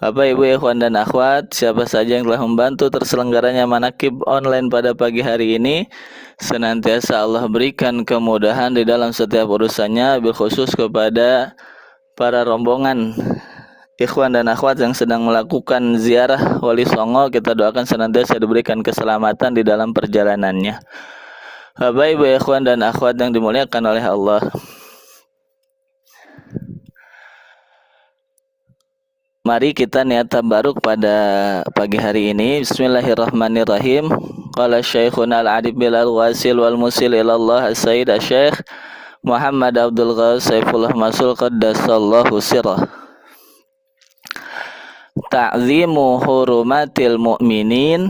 Bapak, Ibu, ikhwan dan akhwat, siapa saja yang telah membantu terselenggaranya manakib online pada pagi hari ini, senantiasa Allah berikan kemudahan di dalam setiap urusannya, bil khusus kepada para rombongan ikhwan dan akhwat yang sedang melakukan ziarah Wali Songo. Kita doakan senantiasa diberikan keselamatan di dalam perjalanannya. Bapak, Ibu, ikhwan dan akhwat yang dimuliakan oleh Allah, mari kita niat tabaruk pada pagi hari ini. Bismillahirrahmanirrahim. Qala Syekhuna al-Adib bil al-Wasil wal Musil ilallah as-Sayyid Syekh Muhammad Abdul Ghaz Saifullah Masul Qaddasallahu sirrah. Ta'zimu hurumatil mu'minin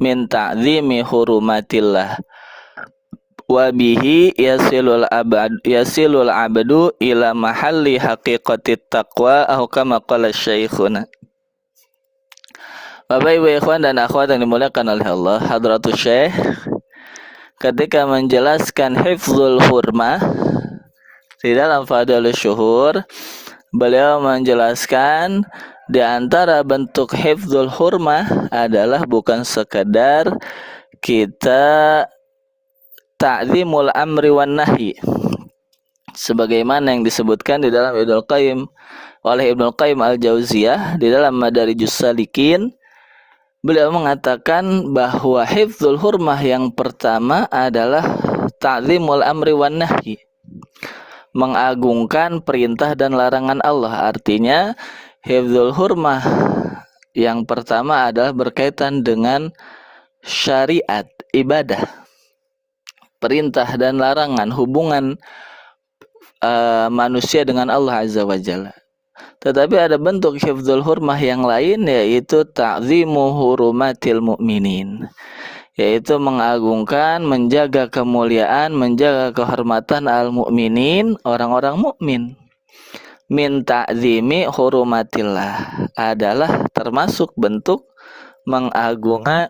min ta'zimi hurumatillah. Wabihi yasilul abdu ila mahalli haqiqatit taqwa aw kama qala syekhuna. Bapak, Ibu, ikhwan dan akhwat yang dimuliakan oleh Allah, Hadratus Syekh ketika menjelaskan hifzul hurmah di dalam Fadhalus Syuhur, beliau menjelaskan di antara bentuk hifzul hurmah adalah bukan sekedar kita ta'zimul amri wan nahi, sebagaimana yang disebutkan di dalam Ibnul Qayyim al-Jauziyah di dalam Madarijus Salikin. Beliau mengatakan bahwa hifzul hurmah yang pertama adalah ta'zimul amri wan nahi, mengagungkan perintah dan larangan Allah. Artinya hifzul hurmah yang pertama adalah berkaitan dengan syariat, ibadah, perintah dan larangan, hubungan manusia dengan Allah Azza wa Jalla. Tetapi ada bentuk hifdzul hurmah yang lain, yaitu ta'zimu hurumatil mu'minin, yaitu mengagungkan, menjaga kemuliaan, menjaga kehormatan al-mu'minin, orang-orang mukmin. Min ta'zimi hurumatillah adalah termasuk bentuk mengagungkan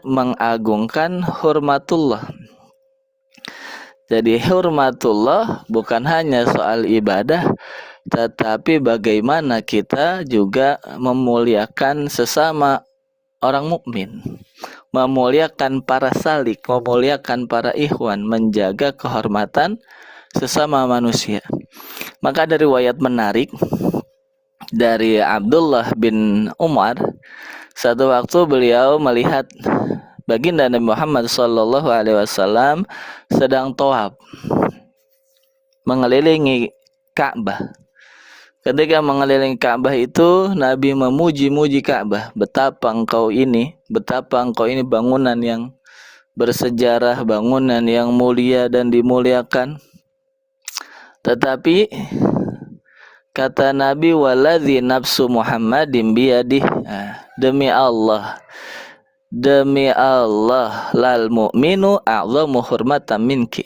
hurmatullah. Jadi hurmatullah bukan hanya soal ibadah, tetapi bagaimana kita juga memuliakan sesama orang mukmin, memuliakan para salik, memuliakan para ikhwan, menjaga kehormatan sesama manusia. Maka dari riwayat menarik dari Abdullah bin Umar, satu waktu beliau melihat baginda Nabi Muhammad SAW sedang tawaf mengelilingi Ka'bah. Ketika mengelilingi Ka'bah itu, Nabi memuji-muji Ka'bah. Betapa engkau ini bangunan yang bersejarah, bangunan yang mulia dan dimuliakan. Tetapi kata Nabi, waladzi nafsu Muhammadin biyadih, demi Allah, lal mu'minu a'zamu hurmatan minki.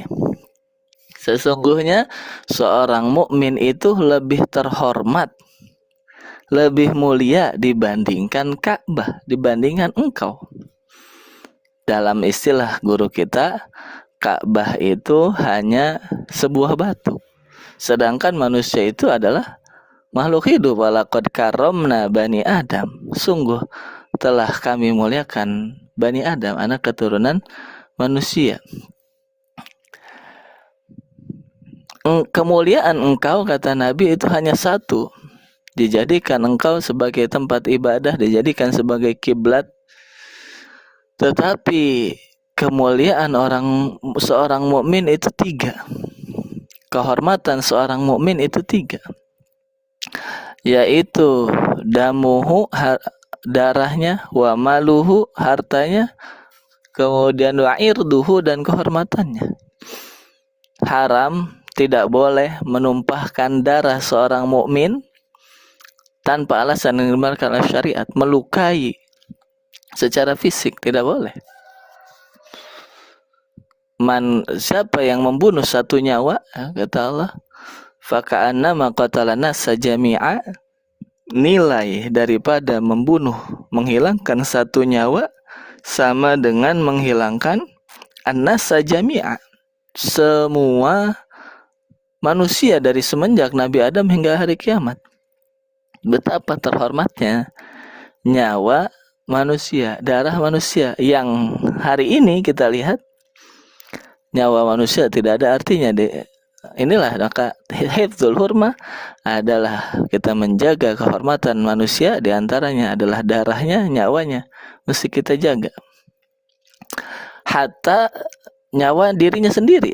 Sesungguhnya seorang mukmin itu lebih terhormat, lebih mulia dibandingkan Ka'bah, dibandingkan engkau. Dalam istilah guru kita, Ka'bah itu hanya sebuah batu, sedangkan manusia itu adalah makhluk hidup. Walaqad karramna bani Adam, sungguh telah kami muliakan Bani Adam, anak keturunan manusia. Kemuliaan engkau, kata Nabi, itu hanya satu, dijadikan engkau sebagai tempat ibadah, dijadikan sebagai kiblat. Tetapi kemuliaan seorang mukmin itu tiga, kehormatan seorang mukmin itu tiga, yaitu damuhu, darahnya, wa maluhu, hartanya, kemudian wa irduhu, dan kehormatannya. Haram, tidak boleh menumpahkan darah seorang mukmin tanpa alasan yang dibenarkan oleh syariat. Melukai secara fisik tidak boleh. Siapa yang membunuh satu nyawa, kata Allah, faka'annama qatala nassa jami'a, nilai daripada menghilangkan satu nyawa sama dengan menghilangkan an-nassa jami'a, semua manusia dari semenjak Nabi Adam hingga hari kiamat. Betapa terhormatnya nyawa manusia, darah manusia, yang hari ini kita lihat nyawa manusia tidak ada artinya deh. Inilah maka hifdzul hurma adalah kita menjaga kehormatan manusia, diantaranya adalah darahnya, nyawanya mesti kita jaga. Hatta nyawa dirinya sendiri.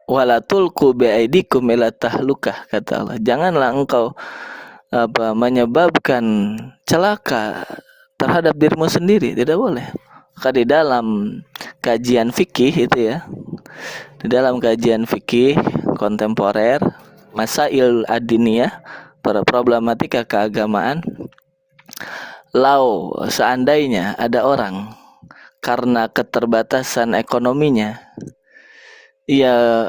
Wala tulqu biaidikum ila tahlukah, kata Allah. Janganlah engkau menyebabkan celaka terhadap dirimu sendiri, tidak boleh. Maka di dalam kajian fikih itu ya, di dalam kajian fikih kontemporer, masail ad-diniyah, problematika keagamaan, lau seandainya ada orang karena keterbatasan ekonominya ia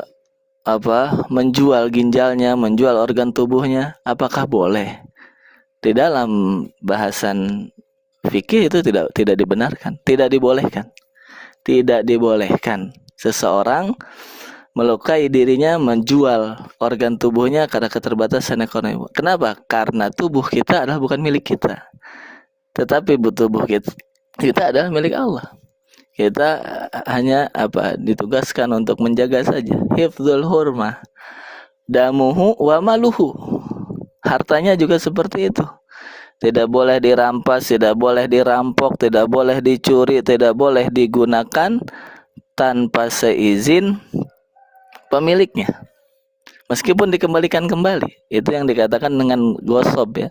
menjual ginjalnya, menjual organ tubuhnya, apakah boleh? Di dalam bahasan fikih itu tidak dibenarkan, tidak dibolehkan. Tidak dibolehkan seseorang melukai dirinya, menjual organ tubuhnya karena keterbatasan ekonomi. Kenapa? Karena tubuh kita adalah bukan milik kita, tetapi tubuh kita adalah milik Allah. Kita hanya ditugaskan untuk menjaga saja. Hifdzul hurmah, damuhu wa maluhu. Hartanya juga seperti itu. Tidak boleh dirampas, tidak boleh dirampok, tidak boleh dicuri, tidak boleh digunakan tanpa seizin pemiliknya. Meskipun dikembalikan kembali. Itu yang dikatakan dengan ghosob ya.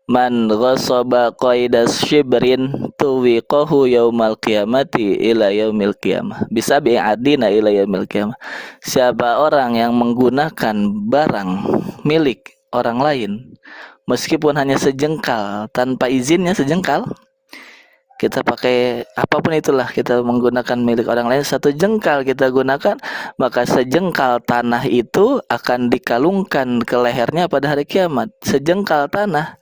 Man ghasaba qaidas shibrin tuwiqahu yaumal qiyamati ila yaumil qiyamah. Bisa bi'adina ila yaumil qiyamah. Siapa orang yang menggunakan barang milik orang lain meskipun hanya sejengkal, tanpa izinnya sejengkal, kita pakai apapun itulah, kita menggunakan milik orang lain, satu jengkal kita gunakan, maka sejengkal tanah itu akan dikalungkan ke lehernya pada hari kiamat. Sejengkal tanah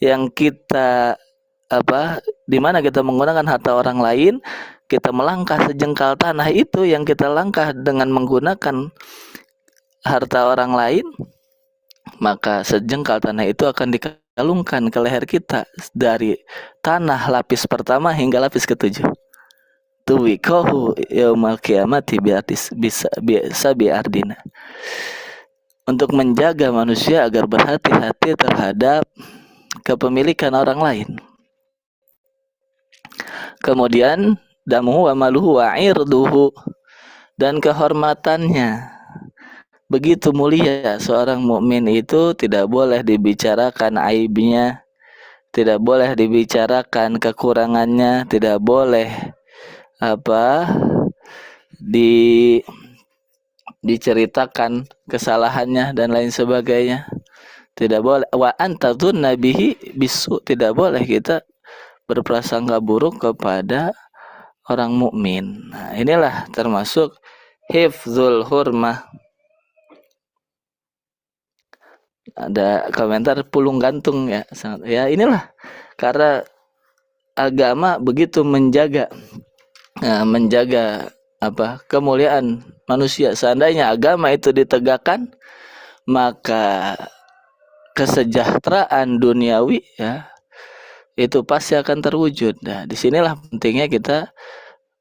yang kita di mana kita menggunakan harta orang lain, kita melangkah sejengkal tanah itu yang kita langkah dengan menggunakan harta orang lain, maka sejengkal tanah itu akan dikalungkan ke leher kita dari tanah lapis pertama hingga lapis ketujuh. Tuwikahu yaumal qiyamati bisa biardina. Untuk menjaga manusia agar berhati-hati terhadap kepemilikan orang lain. Kemudian damuhu wa maluhu wa irduhu, dan kehormatannya begitu mulia. Seorang mukmin itu tidak boleh dibicarakan aibnya, tidak boleh dibicarakan kekurangannya, tidak boleh diceritakan kesalahannya dan lain sebagainya. Tidak boleh wa antadzunna bihi bisu, tidak boleh kita berprasangka buruk kepada orang mukmin. Nah, inilah termasuk hifdzul hurmah. Ada komentar pulung gantung ya. Ya inilah karena agama begitu menjaga kemuliaan manusia. Seandainya agama itu ditegakkan, maka kesejahteraan duniawi ya itu pasti akan terwujud. Nah, disinilah pentingnya kita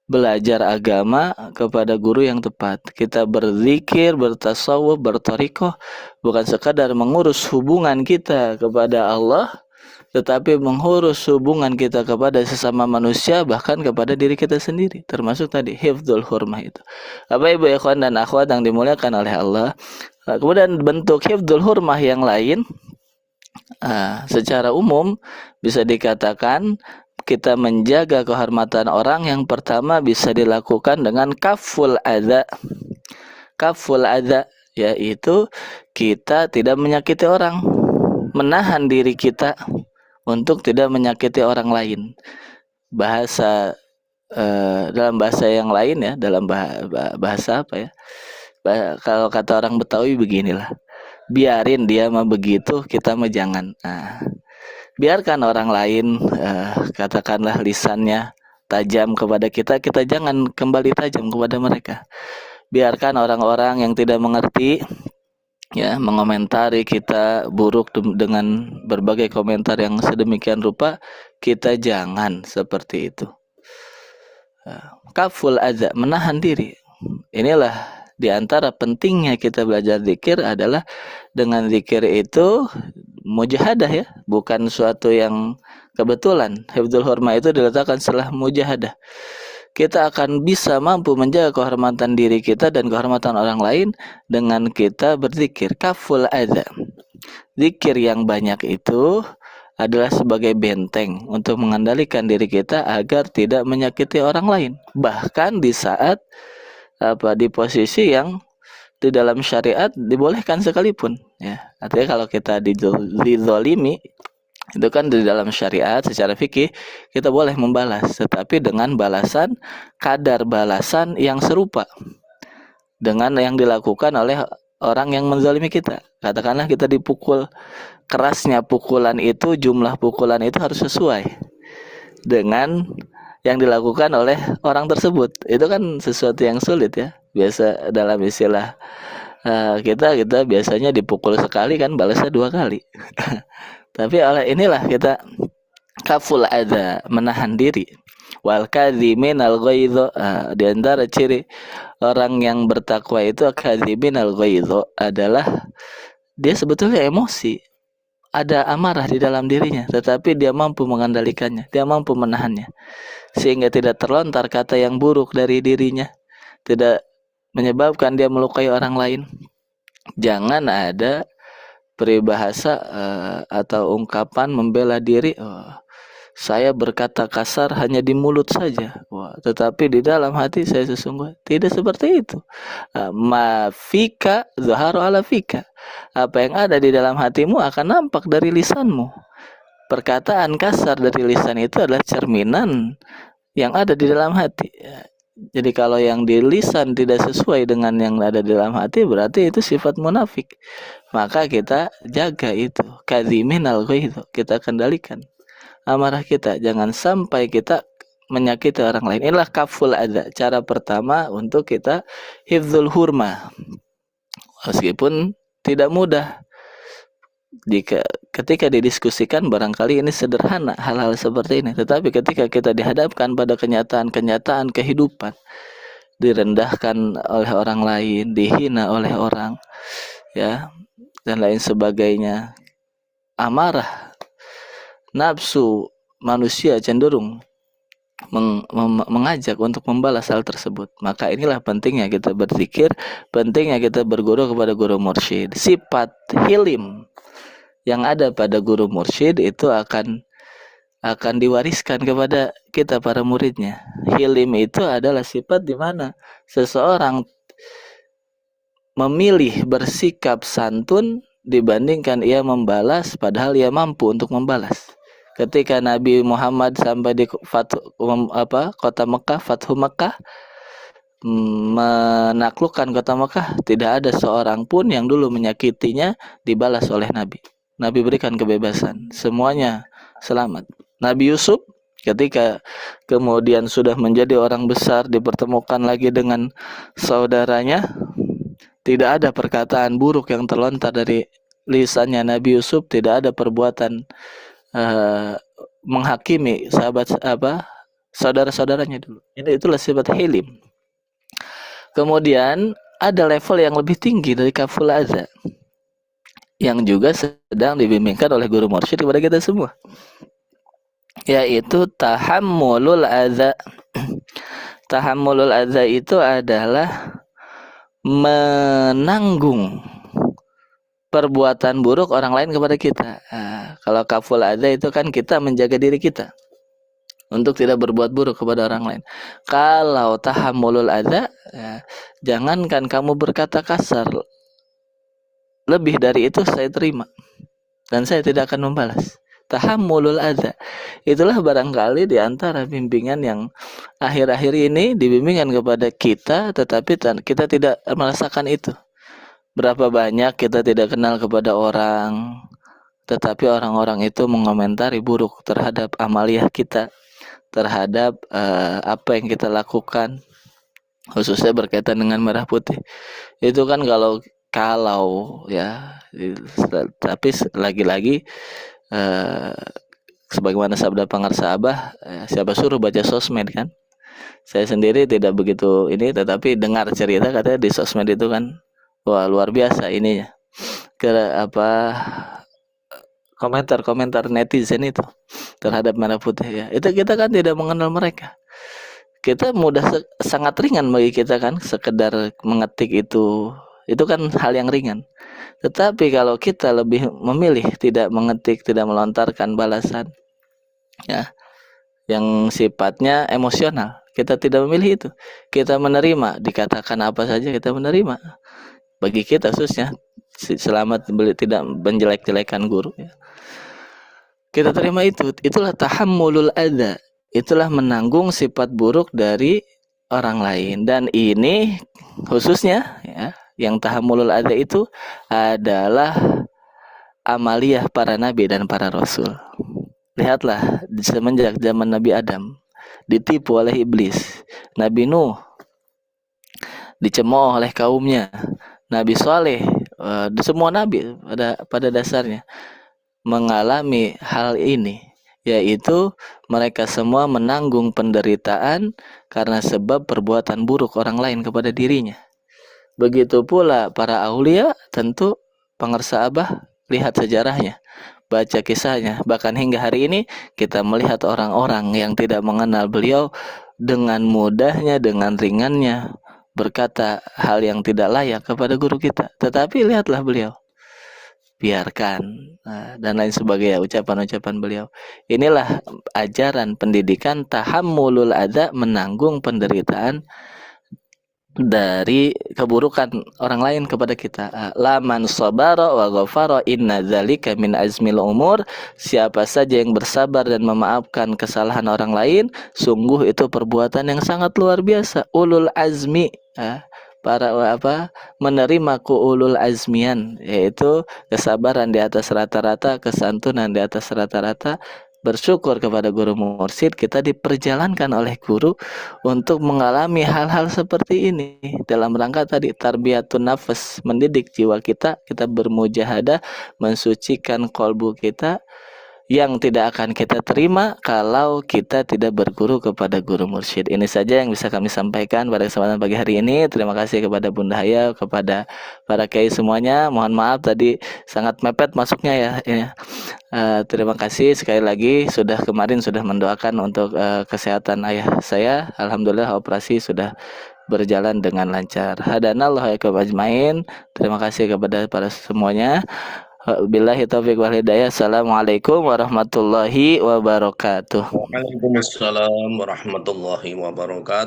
belajar agama kepada guru yang tepat. Kita berzikir, bertasawuf, berthariqah bukan sekadar mengurus hubungan kita kepada Allah, tetapi mengurus hubungan kita kepada sesama manusia, bahkan kepada diri kita sendiri. Termasuk tadi hifdzul hurmah itu. Bapak Ibu ikhwan dan akhwat yang dimuliakan oleh Allah. Kemudian bentuk hifdzul hurmah yang lain, secara umum bisa dikatakan kita menjaga kehormatan orang yang pertama bisa dilakukan dengan kaful adza. Kaful adza yaitu kita tidak menyakiti orang, menahan diri kita untuk tidak menyakiti orang lain. Dalam bahasa yang lain ya, dalam bahasa apa ya? Kalau kata orang Betawi beginilah. Biarin dia mah begitu, kita mah jangan. Biarkan orang lain katakanlah lisannya tajam kepada kita, kita jangan kembali tajam kepada mereka. Biarkan orang-orang yang tidak mengerti ya, mengomentari kita buruk dengan berbagai komentar yang sedemikian rupa, kita jangan seperti itu. Kaful adza, menahan diri. Inilah di antara pentingnya kita belajar zikir adalah dengan zikir itu mujahadah, ya, bukan suatu yang kebetulan. Hifdzul hurma itu diletakkan setelah mujahadah. Kita akan bisa mampu menjaga kehormatan diri kita dan kehormatan orang lain dengan kita berzikir. Kaful adza, zikir yang banyak itu adalah sebagai benteng untuk mengendalikan diri kita agar tidak menyakiti orang lain, bahkan di saat di posisi yang di dalam syariat dibolehkan sekalipun, ya. Artinya kalau kita dizolimi, itu kan di dalam syariat secara fikih kita boleh membalas, tetapi dengan balasan, kadar balasan yang serupa dengan yang dilakukan oleh orang yang menzalimi kita. Katakanlah kita dipukul, kerasnya pukulan itu, jumlah pukulan itu harus sesuai dengan yang dilakukan oleh orang tersebut. Itu kan sesuatu yang sulit, ya. Biasa dalam istilah kita biasanya dipukul sekali kan balasnya 2 kali. Tapi oleh inilah kita kaful adza, menahan diri. Wal kadhimin al ghaidho, di antara ciri orang yang bertakwa itu kadhimin al ghaidho adalah dia sebetulnya emosi, ada amarah di dalam dirinya, tetapi dia mampu mengendalikannya, dia mampu menahannya, sehingga tidak terlontar kata yang buruk dari dirinya, tidak menyebabkan dia melukai orang lain. Jangan ada peribahasa atau ungkapan membela diri, saya berkata kasar hanya di mulut saja, tetapi di dalam hati saya sesungguhnya tidak seperti itu. Ma fika zaharu ala fika, apa yang ada di dalam hatimu akan nampak dari lisanmu. Perkataan kasar dari lisan itu adalah cerminan yang ada di dalam hati. Jadi kalau yang di lisan tidak sesuai dengan yang ada di dalam hati, berarti itu sifat munafik. Maka kita jaga itu. Kadhimin al ghaidh, kita kendalikan amarah kita, jangan sampai kita menyakiti orang lain. Inilah kaful adza, cara pertama untuk kita hifdzul hurma. Meskipun tidak mudah, ketika didiskusikan barangkali ini sederhana hal-hal seperti ini, tetapi ketika kita dihadapkan pada kenyataan-kenyataan kehidupan, direndahkan oleh orang lain, dihina oleh orang, ya, dan lain sebagainya, amarah, nafsu manusia cenderung mengajak untuk membalas hal tersebut. Maka inilah pentingnya kita berzikir, pentingnya kita berguru kepada guru mursyid. Sifat hilim yang ada pada guru mursyid itu akan diwariskan kepada kita para muridnya. Hilim itu adalah sifat di mana seseorang memilih bersikap santun dibandingkan ia membalas, padahal ia mampu untuk membalas. Ketika Nabi Muhammad sampai di kota Mekah, Fathu Mekah, menaklukkan kota Mekah, tidak ada seorang pun yang dulu menyakitinya dibalas oleh Nabi. Nabi berikan kebebasan, semuanya selamat. Nabi Yusuf ketika kemudian sudah menjadi orang besar, dipertemukan lagi dengan saudaranya, tidak ada perkataan buruk yang terlontar dari lisannya Nabi Yusuf, tidak ada perbuatan menghakimi saudara-saudaranya dulu. Itulah sifat hilim. Kemudian ada level yang lebih tinggi dari kaful adza yang juga sedang dibimbingkan oleh guru mursyid kepada kita semua, yaitu tahammulul adza. Tahammulul adza itu adalah menanggung perbuatan buruk orang lain kepada kita. Kalau kaful adza itu kan kita menjaga diri kita untuk tidak berbuat buruk kepada orang lain. Kalau tahammulul adza, jangankan kamu berkata kasar, lebih dari itu saya terima dan saya tidak akan membalas. Tahammulul adza itulah barangkali di antara bimbingan yang akhir-akhir ini dibimbingan kepada kita, tetapi kita tidak merasakan itu. Berapa banyak kita tidak kenal kepada orang, tetapi orang-orang itu mengomentari buruk terhadap amaliyah kita, terhadap apa yang kita lakukan, khususnya berkaitan dengan merah putih. Itu kan kalau kalau ya, tapi lagi-lagi sebagaimana sabda Pangarsa Abah, siapa suruh baca sosmed kan? Saya sendiri tidak begitu ini, tetapi dengar cerita katanya di sosmed itu kan, wah luar biasa ininya. Apa komentar-komentar netizen itu terhadap merah putih ya. Itu kita kan tidak mengenal mereka. Kita sangat ringan bagi kita kan, sekedar mengetik itu kan hal yang ringan. Tetapi kalau kita lebih memilih tidak mengetik, tidak melontarkan balasan ya, yang sifatnya emosional, kita tidak memilih itu. Kita menerima, dikatakan apa saja kita menerima. Bagi kita khususnya, selamat tidak menjelek-jelekan guru ya. Kita terima itu. Itulah tahammulul adza. Itulah menanggung sifat buruk dari orang lain. Dan ini khususnya ya, yang tahammulul adza itu adalah amaliyah para nabi dan para rasul. Lihatlah semenjak zaman Nabi Adam ditipu oleh iblis, Nabi Nuh dicemooh oleh kaumnya, Nabi Saleh, semua nabi pada dasarnya mengalami hal ini, yaitu mereka semua menanggung penderitaan karena sebab perbuatan buruk orang lain kepada dirinya. Begitu pula para aulia, tentu Pangarsa Abah lihat sejarahnya, baca kisahnya, bahkan hingga hari ini kita melihat orang-orang yang tidak mengenal beliau dengan mudahnya, dengan ringannya berkata hal yang tidak layak kepada guru kita. Tetapi lihatlah beliau, biarkan dan lain sebagainya, ucapan-ucapan beliau. Inilah ajaran pendidikan tahammulul adza, menanggung penderitaan dari keburukan orang lain kepada kita. Laman sabara wa ghafara inna dzalika min azmil umur. Siapa saja yang bersabar dan memaafkan kesalahan orang lain, sungguh itu perbuatan yang sangat luar biasa. Ulul azmi, para menerima ulul azmian, yaitu kesabaran di atas rata-rata, kesantunan di atas rata-rata, bersyukur kepada guru mursyid. Kita diperjalankan oleh guru untuk mengalami hal-hal seperti ini dalam rangka tadi tarbiyatun nafas, mendidik jiwa kita, kita bermujahadah, mensucikan kolbu kita yang tidak akan kita terima kalau kita tidak berguru kepada guru mursyid. Ini saja yang bisa kami sampaikan pada kesempatan pagi hari ini. Terima kasih kepada Bunda Haya, kepada para kiai semuanya. Mohon maaf tadi sangat mepet masuknya ya. Terima kasih sekali lagi kemarin sudah mendoakan untuk kesehatan ayah saya. Alhamdulillah operasi sudah berjalan dengan lancar. Hadanallahu ajmain. Terima kasih kepada para semuanya. Billahi taufiq wal hidayah. Assalamualaikum warahmatullahi wabarakatuh. Waalaikumsalam warahmatullahi wabarakatuh.